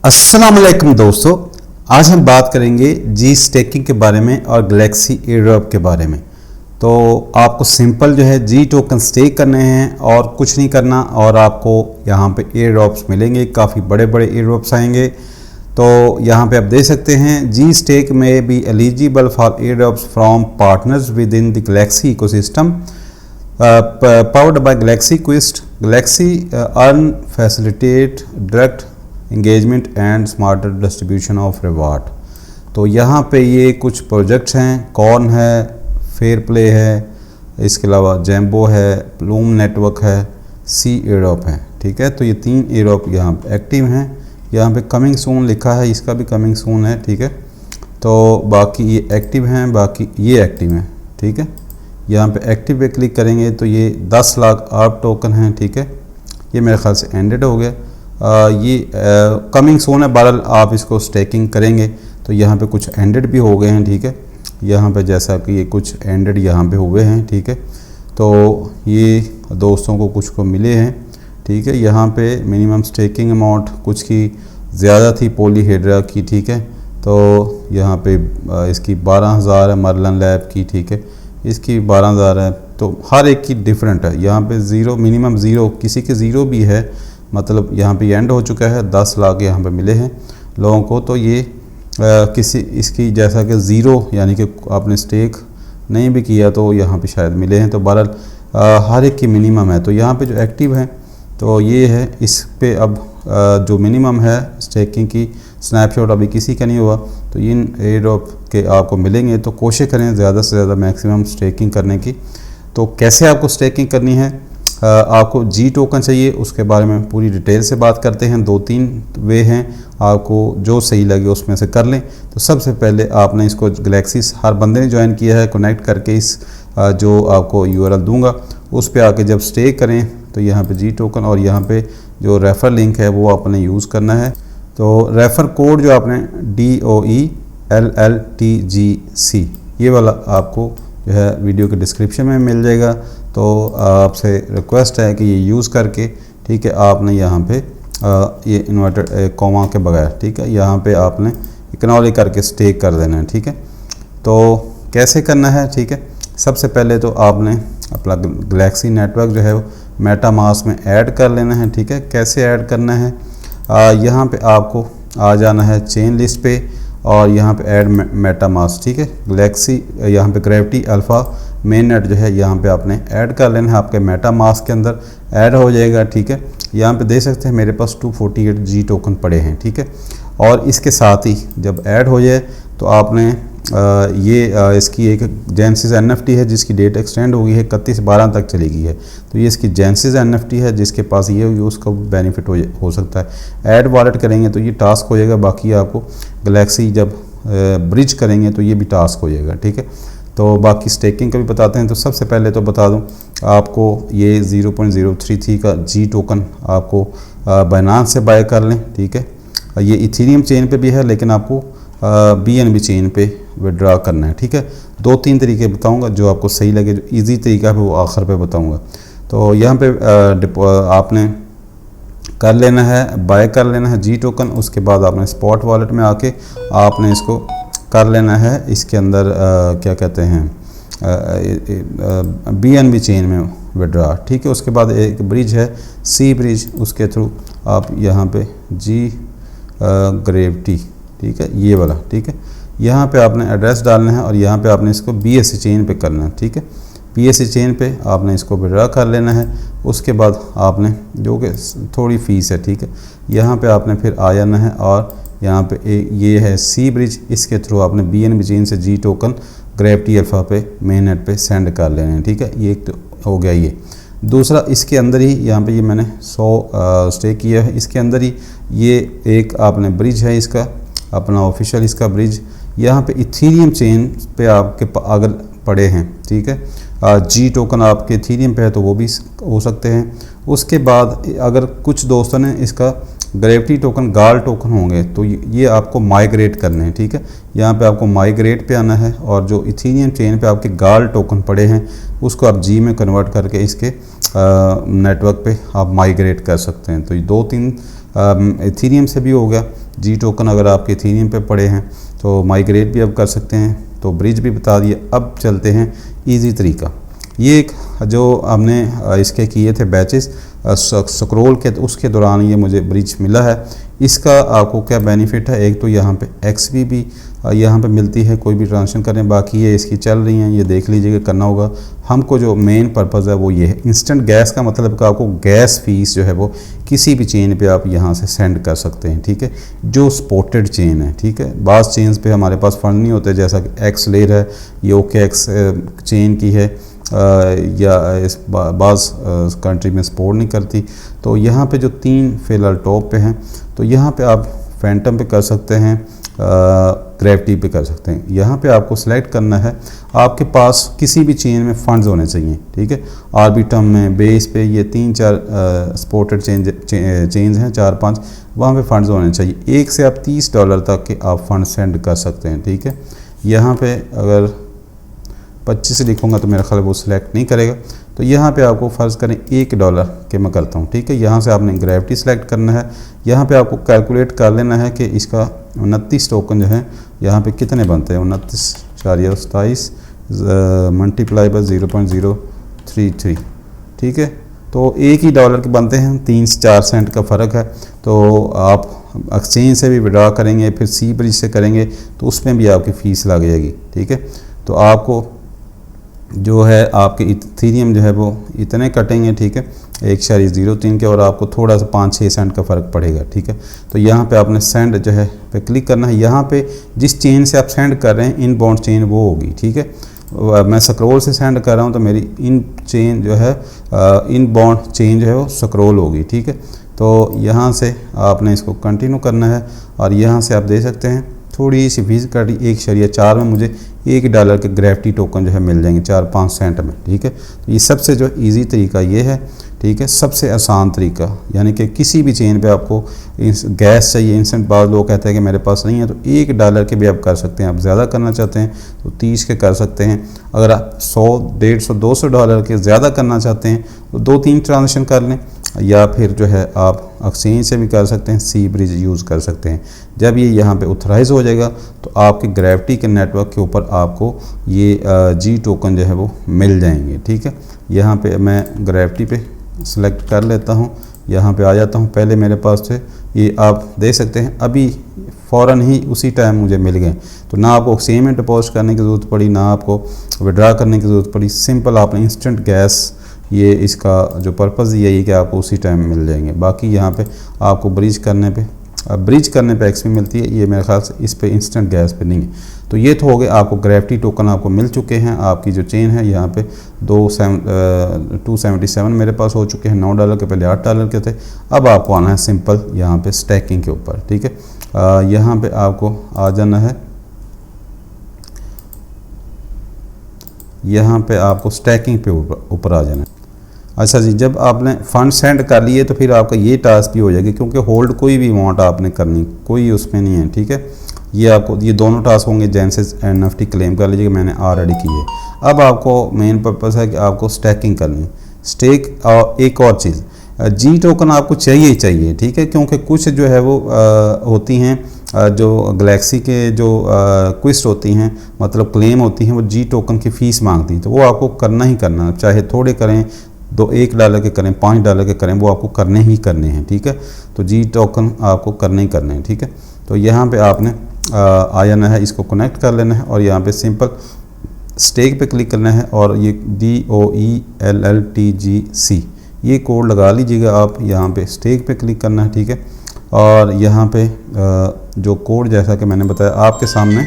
अस्सलाम वालेकुम दोस्तों, आज हम बात करेंगे जी स्टेकिंग के बारे में और गैलेक्सी एयरड्रॉप के बारे में। तो आपको सिंपल जो है जी टोकन स्टेक करने हैं और कुछ नहीं करना, और आपको यहाँ पे एयरड्रॉप्स मिलेंगे, काफ़ी बड़े बड़े एयरड्रॉप्स आएंगे। तो यहाँ पे आप देख सकते हैं जी स्टेक में be eligible for airdrops from partners with in the Galaxy ecosystem powered by Galaxy Quest. Galaxy earn facilitate direct engagement and smarter distribution of reward. तो यहाँ पे ये कुछ प्रोजेक्ट्स हैं, कॉर्न है, फेयर प्ले है, इसके अलावा जैम्बो है, प्लूम नेटवर्क है, सी एयरड्रॉप है। ठीक है, तो ये 3 एयरड्रॉप यहाँ पे एक्टिव हैं। यहाँ पे कमिंग सून लिखा है, इसका भी कमिंग सून है। ठीक है, तो बाकी ये एक्टिव हैं, बाकी ये एक्टिव हैं। ठीक है, यहाँ पे एक्टिव पे क्लिक करेंगे तो ये 10 लाख आर्प टोकन हैं। ठीक है, ये मेरे ख्याल से एंडेड हो गया। ये कमिंग सोन है, बहरहाल आप इसको स्टेकिंग करेंगे तो यहाँ पे कुछ एंडेड भी हो गए हैं। ठीक है, यहाँ पे जैसा कि ये कुछ एंडेड यहाँ पे हुए हैं। ठीक है, तो ये दोस्तों को कुछ को मिले हैं। ठीक है, यहाँ पे मिनिमम स्टेकिंग अमाउंट कुछ की ज़्यादा थी पॉलीहेड्रा की। ठीक है, तो यहाँ पे इसकी 12,000 है, मर्लन लैब की। ठीक है, इसकी 12,000 है। तो हर एक की डिफरेंट है। यहाँ पे ज़ीरो, मिनिमम ज़ीरो, किसी के ज़ीरो भी है, मतलब यहाँ पे एंड हो चुका है। 10 लाख यहाँ पे मिले हैं लोगों को। तो ये किसी इसकी जैसा कि ज़ीरो यानी कि आपने स्टेक नहीं भी किया तो यहाँ पे शायद मिले हैं। तो बहरहाल हर एक की मिनिमम है। तो यहाँ पे जो एक्टिव है तो ये है, इस पे अब जो मिनिमम है स्टेकिंग की स्नैपशॉट अभी किसी का नहीं हुआ। तो इन एयरड्रॉप के आपको मिलेंगे, तो कोशिश करें ज़्यादा से ज़्यादा मैक्सिमम स्टेकिंग करने की। तो कैसे आपको स्टेकिंग करनी है, आपको जी टोकन चाहिए, उसके बारे में पूरी डिटेल से बात करते हैं। 2-3 वे हैं, आपको जो सही लगे उसमें से कर लें। तो सबसे पहले आपने इसको गैलेक्सी हर बंदे ने ज्वाइन किया है, कनेक्ट करके इस जो आपको URL दूंगा उस पर आके जब स्टेक करें तो यहाँ पे जी टोकन और यहाँ पे जो रेफ़र लिंक है वो आपने यूज़ करना है। तो रेफ़र कोड जो आपने DOELLTGC ये वाला आपको जो है वीडियो के डिस्क्रिप्शन में मिल जाएगा। तो आपसे रिक्वेस्ट है कि ये यूज़ करके, ठीक है, आपने यहाँ पे ये इन्वर्टेड कॉमा के बगैर, ठीक है, यहाँ पे आपने इग्नोर करके स्टेक कर देना है। ठीक है, तो कैसे करना है, ठीक है, सबसे पहले तो आपने अपना गैलेक्सी नेटवर्क जो है वो मेटामास्क में ऐड कर लेना है। ठीक है, कैसे ऐड करना है, यहाँ पे आपको आ जाना है चेन लिस्ट पे और यहाँ पे ऐड मेटामास्क। ठीक है, गैलेक्सी यहाँ पे ग्रेविटी अल्फ़ा मेन नेट जो है यहाँ पे आपने ऐड कर लेना है, आपके मेटामास्क के अंदर ऐड हो जाएगा। ठीक है, यहाँ पे देख सकते हैं मेरे पास 248 जी टोकन पड़े हैं। ठीक है, और इसके साथ ही जब ऐड हो जाए तो आपने इसकी एक जेनेसिस NFT है जिसकी डेट एक्सटेंड हो गई है, 31/12 तक चलेगी है। तो ये इसकी जेनेसिस NFT है, जिसके पास ये होगी उसका बेनिफिट हो सकता है। ऐड वॉलेट करेंगे तो ये टास्क हो जाएगा, बाकी आपको गैलेक्सी जब ब्रिज करेंगे तो ये भी टास्क हो जाएगा। ठीक है, तो बाकी स्टेकिंग का भी बताते हैं। तो सबसे पहले तो बता दूं आपको, ये 0.033 का जी टोकन आपको बाइनेंस से बाय कर लें। ठीक है, ये इथेरियम चेन पे भी है, लेकिन आपको BNB चेन पे विड्रॉ करना है। ठीक है, 2-3 तरीके बताऊंगा, जो आपको सही लगे, जो इजी तरीका है वो आखिर पे बताऊंगा। तो यहाँ पे आपने कर लेना है, बाय कर लेना है जी टोकन। उसके बाद आपने स्पॉट वॉलेट में आके आपने इसको कर लेना है, इसके अंदर क्या कहते हैं BNB चेन में विड्रॉ। ठीक है, उसके बाद एक ब्रिज है सी ब्रिज, उसके थ्रू आप यहाँ पे जी ग्रेविटी, ठीक है, ये वाला। ठीक है, यहाँ पे आपने एड्रेस डालना है और यहाँ पे आपने इसको BSC चेन पे करना है। ठीक है, BSC चेन पे आपने इसको विड्रॉ कर लेना है। उसके बाद आपने जो कि थोड़ी फ़ीस है, ठीक है, यहाँ पे आपने फिर आ जाना है और यहाँ पे ये है सी ब्रिज, इसके थ्रू आपने BNB चेन से जी टोकन ग्रेविटी अल्फ़ा पे मेन नेट पे सेंड कर लेना है। ठीक है, ये एक तो हो गया। ये दूसरा, इसके अंदर ही यहाँ पे ये मैंने 100 स्टेक किया है, इसके अंदर ही ये एक आपने ब्रिज है इसका अपना ऑफिशियल इसका ब्रिज, यहाँ पे इथेरियम चेन पे आपके अगर पड़े हैं, ठीक है, जी टोकन आपके इथेरियम पे है तो वो भी हो सकते हैं। उसके बाद अगर कुछ दोस्तों ने इसका ग्रेविटी टोकन गाल टोकन होंगे तो ये आपको माइग्रेट करने हैं। ठीक है, यहाँ पे आपको माइग्रेट पे आना है और जो इथेरियम चेन पे आपके गाल टोकन पड़े हैं उसको आप जी में कन्वर्ट करके इसके नेटवर्क पे आप माइग्रेट कर सकते हैं। तो ये 2-3 इथेरियम से भी हो गया, जी टोकन अगर आपके इथेरियम पे पड़े हैं तो माइग्रेट भी अब कर सकते हैं। तो ब्रिज भी बता दिया। अब चलते हैं इजी तरीका। ये एक जो हमने इसके किए थे बैचेस स्क्रॉल के, तो उसके दौरान ये मुझे ब्रिज मिला है। इसका आपको क्या बेनिफिट है, एक तो यहाँ पे एक्सपी भी यहाँ पे मिलती है कोई भी ट्रांजेक्शन करें। बाकी ये इसकी चल रही हैं, ये देख लीजिएगा, करना होगा। हमको जो मेन पर्पज़ है वो ये है। इंस्टेंट गैस का मतलब कि आपको गैस फीस जो है वो किसी भी चेन पे आप यहाँ से सेंड कर सकते हैं, ठीक है, जो स्पॉटेड चेन है, ठीक है। बाज़ चेन्स पे हमारे पास फंड नहीं होते, जैसा कि एक्स लेयर है, ये ओके एक्स चेन की है, या इस बाज़ कंट्री में सपोर्ट नहीं करती। तो यहाँ पे जो 3 फ़िलहाल टॉप पे हैं, तो यहाँ पे आप फैंटम पे कर सकते हैं, ग्रेविटी पे कर सकते हैं। यहाँ पे आपको सेलेक्ट करना है, आपके पास किसी भी चेन में फंड्स होने चाहिए, ठीक है। आर्बिट्रम में, बेस पे, ये 3-4 सपोर्टेड चेंज हैं, 4-5, वहाँ पे फंड्स होने चाहिए। 1 से आप $30 तक के आप फंड सेंड कर सकते हैं, ठीक है। यहाँ पे अगर 25 लिखूँगा तो मेरा ख्याल वो सिलेक्ट नहीं करेगा। तो यहाँ पे आपको फ़र्ज़ करें $1 के मैं करता हूँ, ठीक है। यहाँ से आपने ग्रेविटी सेलेक्ट करना है। यहाँ पे आपको कैलकुलेट कर लेना है कि इसका 29 टोकन जो है यहाँ पे कितने बनते हैं। 29.27 मल्टीप्लाई बाय 0.033, ठीक है। तो $1 के बनते हैं, 3 से 4 सेंट का फ़र्क है। तो आप एक्सचेंज से भी विड्रॉ करेंगे, फिर सी ब्रिज से करेंगे तो उसमें भी आपकी फ़ीस लग जाएगी, ठीक है। तो आपको जो है आपके इथेरियम जो है वो इतने कटेंगे, ठीक है, 1.03 के, और आपको थोड़ा सा 5-6 सेंट का फ़र्क पड़ेगा, ठीक है। तो यहाँ पे आपने सेंड जो है पे क्लिक करना है। यहाँ पे जिस चेन से आप सेंड कर रहे हैं, इन बाउंड चेन वो होगी, ठीक है। मैं स्क्रॉल से सेंड कर रहा हूँ तो मेरी इन चेन जो है इन बाउंड चेन जो है वो स्क्रॉल होगी, ठीक है। तो यहाँ से आपने इसको कंटिन्यू करना है, और यहाँ से आप दे सकते हैं थोड़ी सी फीस काटी, 1.4 में मुझे $1 के ग्रेविटी टोकन जो है मिल जाएंगे 4-5 सेंट में, ठीक है। तो ये सबसे जो इजी तरीका ये है, ठीक है, सबसे आसान तरीका। यानी कि किसी भी चेन पे आपको गैस चाहिए इंस्टेंट, बाद लोग कहते हैं कि मेरे पास नहीं है, तो $1 के भी आप कर सकते हैं। आप ज़्यादा करना चाहते हैं तो 30 के कर सकते हैं। अगर आप 100, $150, $200 के ज़्यादा करना चाहते हैं तो 2-3 ट्रांजेक्शन कर लें, या फिर जो है आप एक्सचेंज से भी कर सकते हैं, सी ब्रिज यूज़ कर सकते हैं। जब ये यहाँ पे ऑथराइज हो जाएगा तो आपके ग्रेविटी के नेटवर्क के ऊपर आपको ये जी टोकन जो है वो मिल जाएंगे, ठीक है। यहाँ पे मैं ग्रेविटी पे सेलेक्ट कर लेता हूँ, यहाँ पे आ जाता हूँ। पहले मेरे पास थे, ये आप देख सकते हैं अभी फ़ौरन ही उसी टाइम मुझे मिल गए। तो ना आपको एक्सचेंज में डिपॉजिट करने की ज़रूरत पड़ी, ना आपको विड्रा करने की ज़रूरत पड़ी। सिंपल आपने इंस्टेंट गैस, ये इसका जो पर्पज़ यही है कि आपको उसी टाइम मिल जाएंगे। बाकी यहाँ पे आपको ब्रिज करने पे एक्सपी मिलती है, ये मेरे ख्याल से इस पे इंस्टेंट गैस पे नहीं है। तो ये तो हो गए, आपको ग्रेविटी टोकन आपको मिल चुके हैं। आपकी जो चेन है यहाँ पे 277 मेरे पास हो चुके हैं, $9 के, पहले $8 के थे। अब आपको आना है सिंपल यहाँ पे स्टैकिंग के ऊपर, ठीक है। यहाँ पे आपको आ जाना है, यहाँ पे आपको स्टैकिंग पे ऊपर आ जाना है। अच्छा जी, जब आपने फ़ंड सेंड कर लिए तो फिर आपका ये टास्क भी हो जाएगी, क्योंकि होल्ड कोई भी अमाउंट आपने करनी, कोई उसमें नहीं है, ठीक है। ये आपको ये दोनों टास्क होंगे। जेनेसिस NFT क्लेम कर लीजिएगा, मैंने ऑलरेडी की है। अब आपको मेन पर्पज़ है कि आपको स्टैकिंग करनी है, स्टेक। और एक और चीज़, जी टोकन आपको चाहिए ही चाहिए, ठीक है, क्योंकि कुछ जो है वो होती हैं जो गैलेक्सी के जो क्विस्ट होती हैं, मतलब क्लेम होती हैं, वो जी टोकन की फ़ीस मांगती हैं। तो वो आपको करना ही करना, चाहे थोड़े करें, $1 के करें, $5 के करें, वो आपको करने ही करने हैं, ठीक है। तो जी टोकन आपको करने ही करने हैं, ठीक है। तो यहाँ पे आपने आ जाना है, इसको कनेक्ट कर लेना है, और यहाँ पे सिंपल स्टेक पे क्लिक करना है, और ये DOELLTGC ये कोड लगा लीजिएगा आप। यहाँ पे स्टेक पे क्लिक करना है, ठीक है। और यहाँ पे जो कोड, जैसा कि मैंने बताया आपके सामने,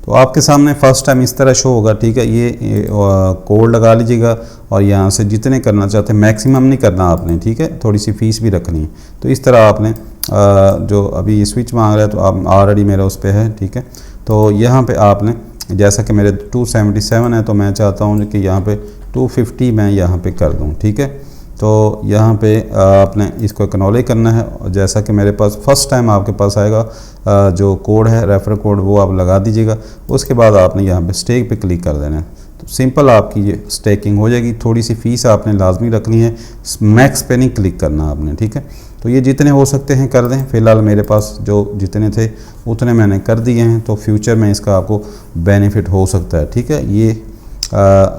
तो आपके सामने फर्स्ट टाइम इस तरह शो होगा, ठीक है। ये कोड लगा लीजिएगा, और यहाँ से जितने करना चाहते हैं, मैक्सिमम नहीं करना आपने, ठीक है, थोड़ी सी फ़ीस भी रखनी है। तो इस तरह आपने जो अभी ये स्विच मांग रहा है, तो आप ऑलरेडी मेरा उस पर है, ठीक है। तो यहाँ पे आपने, जैसा कि मेरे 277 है, तो मैं चाहता हूँ कि यहाँ पे 250 मैं यहाँ पे कर दूँ, ठीक है। तो यहाँ पे आपने इसको एक्नॉलेज करना है, और जैसा कि मेरे पास फर्स्ट टाइम आपके पास आएगा जो कोड है, रेफर कोड, वो आप लगा दीजिएगा। उसके बाद आपने यहाँ पे स्टेक पे क्लिक कर देना है। तो सिंपल आपकी ये स्टेकिंग हो जाएगी। थोड़ी सी फ़ीस आपने लाजमी रखनी है, मैक्स पे नहीं क्लिक करना आपने, ठीक है। तो ये जितने हो सकते हैं कर दें। फ़िलहाल मेरे पास जो जितने थे उतने मैंने कर दिए हैं, तो फ्यूचर में इसका आपको बेनिफिट हो सकता है। ठीक है, ये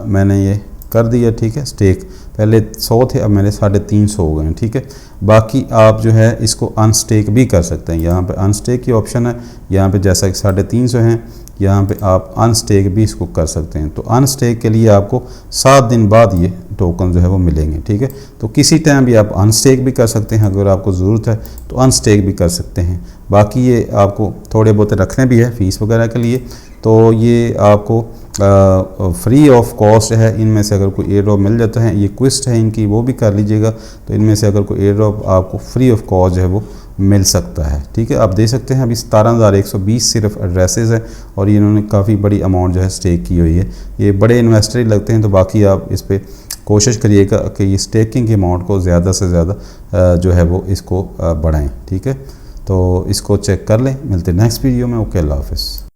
मैंने ये कर दिया। ठीक है, स्टेक पहले 100 थे, अब मेरे 350 हो गए हैं। ठीक है, बाकी आप जो है इसको अनस्टेक भी कर सकते हैं। यहाँ पे अनस्टेक की ऑप्शन है, यहाँ पे जैसा कि 350 हैं, यहाँ पे आप अनस्टेक भी इसको कर सकते हैं। तो अनस्टेक के लिए आपको 7 दिन बाद ये टोकन जो है वो मिलेंगे। ठीक है, तो किसी टाइम भी आप अनस्टेक भी कर सकते हैं, अगर आपको ज़रूरत है तो अनस्टेक भी कर सकते हैं। बाकी ये आपको थोड़े बहुत रखने भी है फ़ीस वगैरह के लिए, तो ये आपको फ्री ऑफ कॉस्ट है। इनमें से अगर कोई एयर ड्रॉप मिल जाता है, ये क्विस्ट है इनकी, वो भी कर लीजिएगा। तो इनमें से अगर कोई एयर ड्रॉप आपको फ्री ऑफ कॉस्ट जो है वो मिल सकता है। ठीक है, आप देख सकते हैं अभी 17,120 सिर्फ एड्रेसेस हैं और इन्होंने काफ़ी बड़ी अमाउंट जो है स्टेक की हुई है। ये बड़े इन्वेस्टर ही लगते हैं, तो बाकी आप इस पर कोशिश करिएगा कि ये स्टेकिंग के अमाउंट को ज़्यादा से ज़्यादा जो है वो इसको बढ़ाएँ। ठीक है, तो इसको चेक कर लें। मिलते हैं नेक्स्ट वीडियो में। ओके, अल्लाह हाफ़िज़।